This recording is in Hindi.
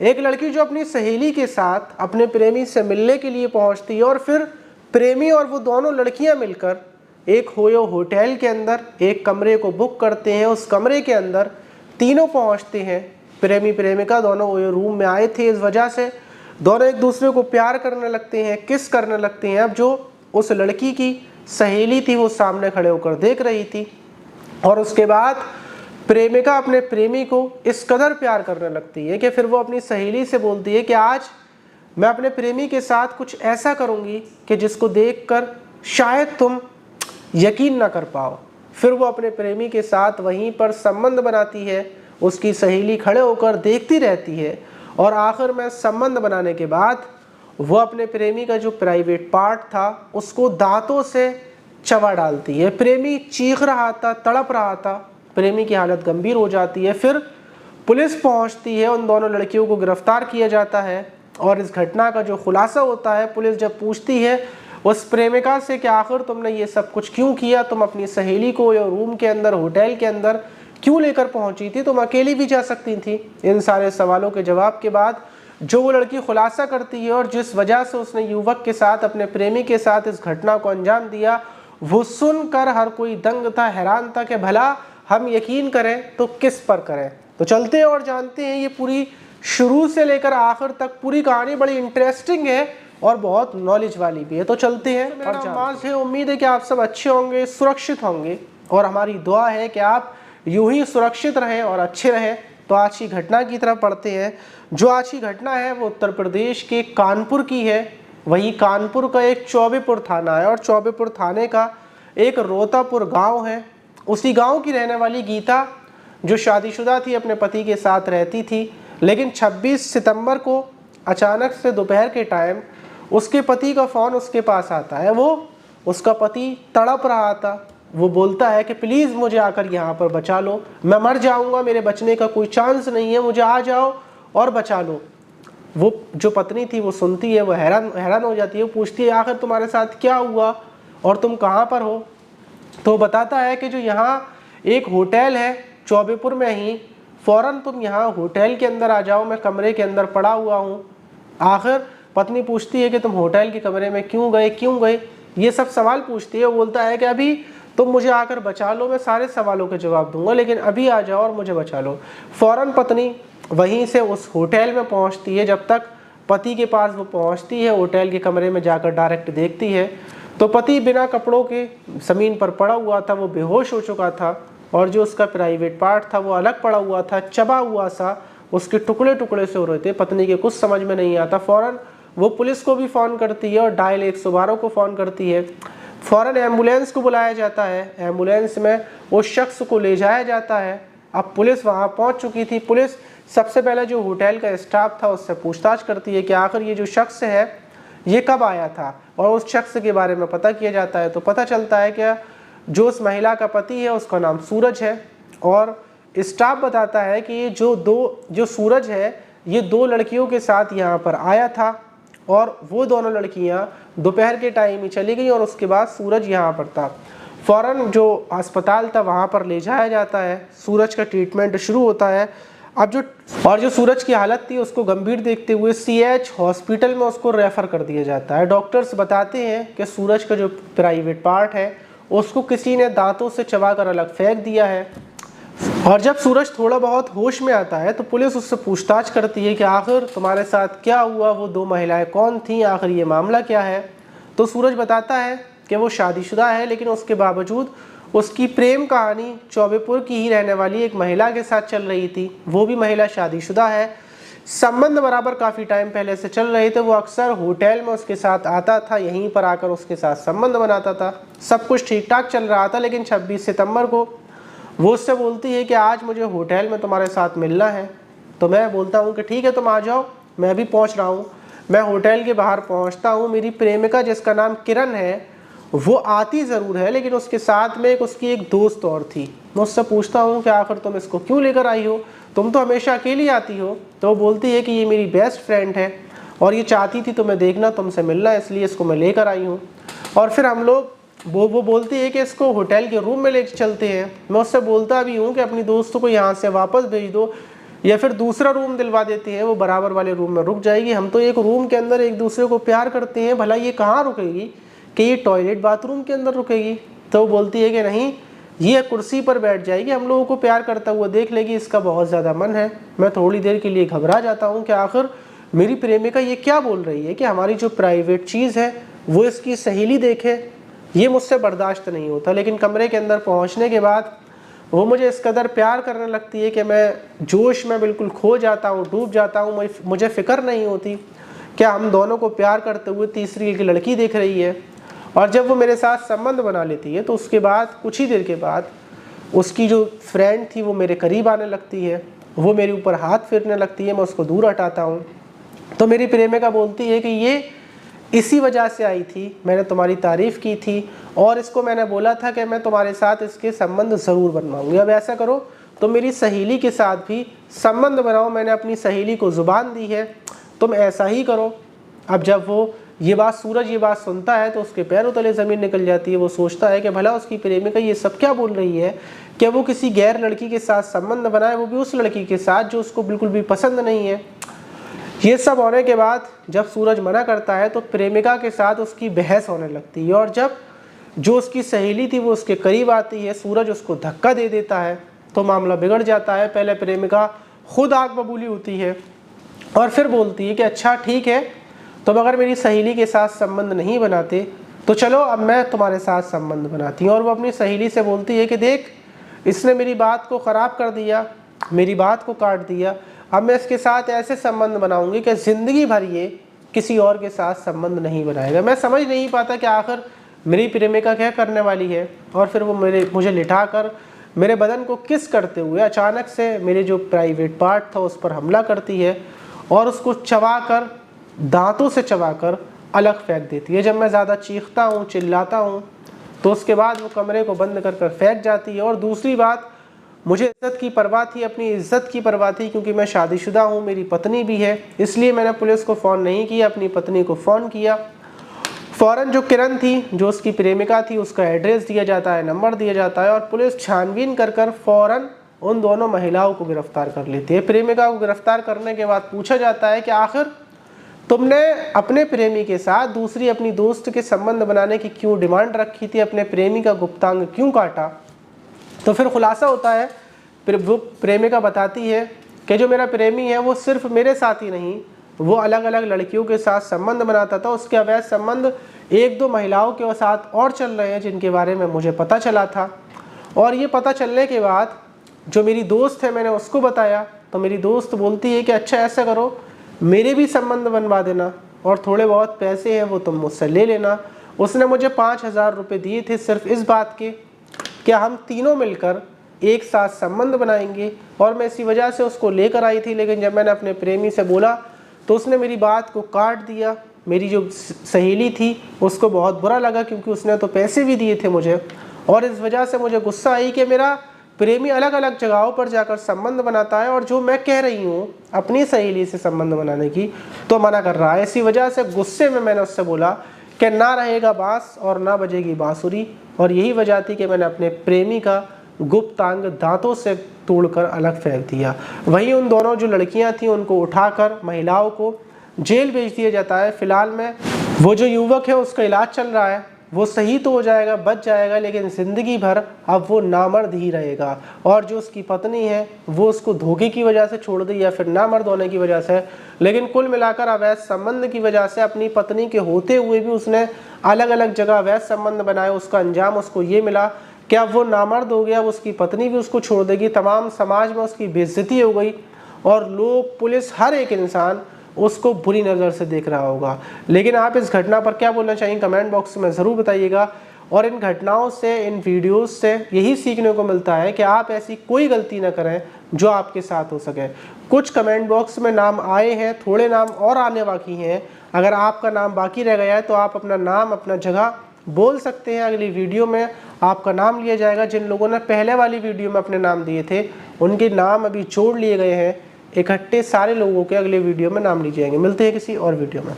एक लड़की जो अपनी सहेली के साथ अपने प्रेमी से मिलने के लिए पहुंचती है और फिर प्रेमी और वो दोनों लड़कियां मिलकर एक होयो होटल के अंदर एक कमरे को बुक करते हैं। उस कमरे के अंदर तीनों पहुंचते हैं। प्रेमी प्रेमिका दोनों होयो रूम में आए थे, इस वजह से दोनों एक दूसरे को प्यार करने लगते हैं, किस करने लगते हैं। अब जो उस लड़की की सहेली थी वो सामने खड़े होकर देख रही थी और उसके बाद प्रेमिका अपने प्रेमी को इस कदर प्यार करने लगती है कि फिर वो अपनी सहेली से बोलती है कि आज मैं अपने प्रेमी के साथ कुछ ऐसा करूंगी कि जिसको देखकर शायद तुम यकीन ना कर पाओ। फिर वो अपने प्रेमी के साथ वहीं पर संबंध बनाती है। उसकी सहेली खड़े होकर देखती रहती है और आखिर में संबंध बनाने के बाद वो अपने प्रेमी का जो प्राइवेट पार्ट था उसको दांतों से चबा डालती है। प्रेमी चीख रहा था, तड़प रहा था, प्रेमी की हालत गंभीर हो जाती है। फिर पुलिस पहुंचती है, उन दोनों लड़कियों को गिरफ्तार किया जाता है और इस घटना का जो खुलासा होता है, पुलिस जब पूछती है उस प्रेमिका से कि आखिर तुमने ये सब कुछ क्यों किया, तुम अपनी सहेली को या रूम के अंदर होटल के अंदर क्यों लेकर पहुंची थी, तुम अकेली भी जा सकती थी। इन सारे सवालों के जवाब के बाद जो वो लड़की खुलासा करती है और जिस वजह से उसने युवक के साथ, अपने प्रेमी के साथ इस घटना को अंजाम दिया, वो सुनकर हर कोई दंग था, हैरान था कि भला हम यकीन करें तो किस पर करें। तो चलते हैं और जानते हैं ये पूरी शुरू से लेकर आखिर तक पूरी कहानी बड़ी इंटरेस्टिंग है और बहुत नॉलेज वाली भी है। तो चलते हैं। मेरा नाम माज है, उम्मीद है कि आप सब अच्छे होंगे, सुरक्षित होंगे और हमारी दुआ है कि आप यूं ही सुरक्षित रहें और अच्छे रहें। तो आज की घटना की तरफ पढ़ते हैं। जो आज की घटना है वो उत्तर प्रदेश के कानपुर की है। वही कानपुर का एक चौबेपुर थाना है और चौबेपुर थाने का एक रोतापुर गांव है। उसी गांव की रहने वाली गीता जो शादीशुदा थी, अपने पति के साथ रहती थी, लेकिन 26 सितंबर को अचानक से दोपहर के टाइम उसके पति का फ़ोन उसके पास आता है। वो उसका पति तड़प रहा था। वो बोलता है कि प्लीज़ मुझे आकर यहाँ पर बचा लो, मैं मर जाऊँगा, मेरे बचने का कोई चांस नहीं है, मुझे आ जाओ और बचा लो। वो जो पत्नी थी वो सुनती है, वो हैरान हो जाती है। वो पूछती है आखिर तुम्हारे साथ क्या हुआ और तुम कहाँ पर हो। तो बताता है कि जो यहाँ एक होटल है चौबेपुर में ही, फ़ौरन तुम यहाँ होटल के अंदर आ जाओ, मैं कमरे के अंदर पड़ा हुआ हूँ। आखिर पत्नी पूछती है कि तुम होटल के कमरे में क्यों गए, ये सब सवाल पूछती है। वो बोलता है कि अभी तुम मुझे आकर बचा लो, मैं सारे सवालों के जवाब दूंगा, लेकिन अभी आ जाओ और मुझे बचा लो। फ़ौरन पत्नी वहीं से उस होटल में पहुंचती है। जब तक पति के पास वो पहुंचती है, होटल के कमरे में जाकर डायरेक्ट देखती है तो पति बिना कपड़ों के ज़मीन पर पड़ा हुआ था, वो बेहोश हो चुका था और जो उसका प्राइवेट पार्ट था वो अलग पड़ा हुआ था, चबा हुआ सा, उसके टुकड़े टुकड़े से हो रहे थे। पत्नी के कुछ समझ में नहीं आता। फ़ौरन वो पुलिस को भी फ़ोन करती है और डायल 112 को फ़ोन करती है। फ़ौरन एम्बुलेंस को बुलाया जाता है। एम्बुलेंस में उस शख्स को ले जाया जाता है। अब पुलिस वहाँ पहुँच चुकी थी। पुलिस सबसे पहले जो होटल का स्टाफ था उससे पूछताछ करती है कि आखिर ये जो शख्स है ये कब आया था, और उस शख्स के बारे में पता किया जाता है। तो पता चलता है कि जो उस महिला का पति है उसका नाम सूरज है और स्टाफ बताता है कि ये जो सूरज है ये 2 लड़कियों के साथ यहाँ पर आया था और वो दोनों लड़कियाँ दोपहर के टाइम ही चली गई और उसके बाद सूरज यहाँ पर था। फ़ौरन जो अस्पताल था वहाँ पर ले जाया जाता है। सूरज का ट्रीटमेंट शुरू होता है। अब जो सूरज की हालत थी उसको गंभीर देखते हुए CH हॉस्पिटल में उसको रेफ़र कर दिया जाता है। डॉक्टर्स बताते हैं कि सूरज का जो प्राइवेट पार्ट है उसको किसी ने दांतों से चबाकर अलग फेंक दिया है। और जब सूरज थोड़ा बहुत होश में आता है तो पुलिस उससे पूछताछ करती है कि आखिर तुम्हारे साथ क्या हुआ, वो 2 महिलाएं कौन थीं, आखिर ये मामला क्या है। तो सूरज बताता है कि वो शादीशुदा है, लेकिन उसके बावजूद उसकी प्रेम कहानी चौबेपुर की ही रहने वाली एक महिला के साथ चल रही थी। वो भी महिला शादीशुदा है। संबंध बराबर काफ़ी टाइम पहले से चल रहे थे। वो अक्सर होटल में उसके साथ आता था, यहीं पर आकर उसके साथ संबंध बनाता था। सब कुछ ठीक ठाक चल रहा था, लेकिन 26 सितंबर को वो उससे बोलती है कि आज मुझे होटल में तुम्हारे साथ मिलना है। तो मैं बोलता हूँ कि ठीक है तुम आ जाओ, मैं भी पहुँच रहा हूँ। मैं होटल के बाहर पहुँचता हूँ। मेरी प्रेमिका जिसका नाम किरण है वो आती ज़रूर है, लेकिन उसके साथ में उसकी एक दोस्त और थी। मैं उससे पूछता हूँ कि आखिर तुम इसको क्यों लेकर आई हो, तुम तो हमेशा अकेली आती हो। तो वो बोलती है कि ये मेरी बेस्ट फ्रेंड है और ये चाहती थी तुम्हें देखना, तुमसे मिलना, इसलिए इसको मैं लेकर आई हूँ। और फिर हम लोग वो बोलती है कि इसको होटल के रूम में लेकर चलते हैं। मैं उससे बोलता भी हूँ कि अपनी दोस्तों को यहाँ से वापस भेज दो, या फिर दूसरा रूम दिलवा देते हैं, वो बराबर वाले रूम में रुक जाएगी। हम तो एक रूम के अंदर एक दूसरे को प्यार करते हैं, भला ये कहाँ रुकेगी कि ये टॉयलेट बाथरूम के अंदर रुकेगी? तो वो बोलती है कि नहीं, ये कुर्सी पर बैठ जाएगी, हम लोगों को प्यार करता हुआ देख लेगी, इसका बहुत ज़्यादा मन है। मैं थोड़ी देर के लिए घबरा जाता हूँ कि आखिर मेरी प्रेमिका ये क्या बोल रही है कि हमारी जो प्राइवेट चीज़ है वो इसकी सहेली देखे। ये मुझसे बर्दाश्त नहीं होता। लेकिन कमरे के अंदर पहुँचने के बाद वो मुझे इस कदर प्यार करने लगती है कि मैं जोश में बिल्कुल खो जाता हूँ, डूब जाता हूँ। मुझे फ़िक्र नहीं होती क्या हम दोनों को प्यार करते हुए तीसरी एक लड़की देख रही है। और जब वो मेरे साथ संबंध बना लेती है तो उसके बाद कुछ ही देर के बाद उसकी जो फ्रेंड थी वो मेरे करीब आने लगती है, वो मेरे ऊपर हाथ फेरने लगती है, मैं उसको दूर हटाता हूँ। तो मेरी प्रेमिका बोलती है कि ये इसी वजह से आई थी, मैंने तुम्हारी तारीफ़ की थी और इसको मैंने बोला था कि मैं तुम्हारे साथ इसके संबंध ज़रूर बनवाऊँगी। अब ऐसा करो तो मेरी सहेली के साथ भी संबंध बनाओ, मैंने अपनी सहेली को ज़ुबान दी है, तुम ऐसा ही करो। अब जब वो सूरज ये बात सुनता है तो उसके पैरों तले ज़मीन निकल जाती है। वो सोचता है कि भला उसकी प्रेमिका ये सब क्या बोल रही है, क्या वो किसी गैर लड़की के साथ संबंध बनाए, वो भी उस लड़की के साथ जो उसको बिल्कुल भी पसंद नहीं है। ये सब होने के बाद जब सूरज मना करता है तो प्रेमिका के साथ उसकी बहस होने लगती है और जब जो उसकी सहेली थी वो उसके करीब आती है, सूरज उसको धक्का दे देता है तो मामला बिगड़ जाता है। पहले प्रेमिका खुद आग बबूली होती है और फिर बोलती है कि अच्छा ठीक है, तुम अगर मेरी सहेली के साथ संबंध नहीं बनाते तो चलो अब मैं तुम्हारे साथ संबंध बनाती हूँ। और वो अपनी सहेली से बोलती है कि देख, इसने मेरी बात को ख़राब कर दिया, मेरी बात को काट दिया, अब मैं इसके साथ ऐसे संबंध बनाऊंगी कि ज़िंदगी भर ये किसी और के साथ संबंध नहीं बनाएगा। मैं समझ नहीं पाता कि आखिर मेरी प्रेमिका क्या करने वाली है। और फिर वो मुझे लिटाकर मेरे बदन को किस करते हुए अचानक से मेरे जो प्राइवेट पार्ट था उस पर हमला करती है और उसको चबाकर, दांतों से चबाकर अलग फेंक देती है। जब मैं ज़्यादा चीखता हूँ, चिल्लाता हूँ तो उसके बाद वो कमरे को बंद कर फेंक जाती है। और दूसरी बात, मुझे इज़्ज़त की परवाह थी, अपनी इज़्ज़त की परवाह थी, क्योंकि मैं शादीशुदा हूँ, मेरी पत्नी भी है, इसलिए मैंने पुलिस को फ़ोन नहीं किया, अपनी पत्नी को फ़ोन किया। फ़ौरन जो किरण थी, जो उसकी प्रेमिका थी, उसका एड्रेस दिया जाता है, नंबर दिया जाता है और पुलिस छानबीन कर फ़ौरन उन दोनों महिलाओं को गिरफ़्तार कर लेती है। प्रेमिका को गिरफ़्तार करने के बाद पूछा जाता है कि आखिर तुमने अपने प्रेमी के साथ दूसरी अपनी दोस्त के संबंध बनाने की क्यों डिमांड रखी थी, अपने प्रेमी का गुप्तांग क्यों काटा? तो फिर खुलासा होता है, वो प्रेमिका बताती है कि जो मेरा प्रेमी है वो सिर्फ मेरे साथ ही नहीं, वो अलग अलग लड़कियों के साथ संबंध बनाता था। उसके अवैध संबंध एक दो महिलाओं के साथ और चल रहे हैं जिनके बारे में मुझे पता चला था। और ये पता चलने के बाद जो मेरी दोस्त है, मैंने उसको बताया तो मेरी दोस्त बोलती है कि अच्छा ऐसा करो, मेरे भी संबंध बनवा देना और थोड़े बहुत पैसे हैं वो तुम मुझसे ले लेना। उसने मुझे 5,000 रुपये दिए थे सिर्फ इस बात के कि हम तीनों मिलकर एक साथ संबंध बनाएंगे। और मैं इसी वजह से उसको लेकर आई थी, लेकिन जब मैंने अपने प्रेमी से बोला तो उसने मेरी बात को काट दिया। मेरी जो सहेली थी उसको बहुत बुरा लगा, क्योंकि उसने तो पैसे भी दिए थे मुझे, और इस वजह से मुझे गुस्सा आई कि मेरा प्रेमी अलग अलग जगहों पर जाकर संबंध बनाता है और जो मैं कह रही हूँ अपनी सहेली से संबंध बनाने की तो मना कर रहा है। इसी वजह से गुस्से में मैंने उससे बोला कि ना रहेगा बांस और ना बजेगी बांसुरी, और यही वजह थी कि मैंने अपने प्रेमी का गुप्तांग दांतों से तोड़कर अलग फेंक दिया। वहीं उन दोनों जो लड़कियां थीं उनको उठाकर महिलाओं को जेल भेज दिया जाता है। फिलहाल में वो जो युवक है उसका इलाज चल रहा है, वो सही तो हो जाएगा, बच जाएगा, लेकिन ज़िंदगी भर अब वो नामर्द ही रहेगा। और जो उसकी पत्नी है वो उसको धोखे की वजह से छोड़ दी या फिर नामर्द होने की वजह से, लेकिन कुल मिलाकर अवैध संबंध की वजह से अपनी पत्नी के होते हुए भी उसने अलग अलग जगह अवैध संबंध बनाए। उसका अंजाम उसको ये मिला कि अब वो नामर्द हो गया, उसकी पत्नी भी उसको छोड़ देगी, तमाम समाज में उसकी बेइज्जती हो गई और लोग, पुलिस, हर एक इंसान उसको बुरी नज़र से देख रहा होगा। लेकिन आप इस घटना पर क्या बोलना चाहिए कमेंट बॉक्स में ज़रूर बताइएगा। और इन घटनाओं से, इन वीडियोस से यही सीखने को मिलता है कि आप ऐसी कोई गलती ना करें जो आपके साथ हो सके। कुछ कमेंट बॉक्स में नाम आए हैं, थोड़े नाम और आने बाकी हैं। अगर आपका नाम बाकी रह गया है तो आप अपना नाम, अपना जगह बोल सकते हैं, अगली वीडियो में आपका नाम लिया जाएगा। जिन लोगों ने पहले वाली वीडियो में अपने नाम दिए थे उनके नाम अभी जोड़ लिए गए हैं, इकट्ठे सारे लोगों के अगले वीडियो में नाम लिए जाएंगे। मिलते हैं किसी और वीडियो में।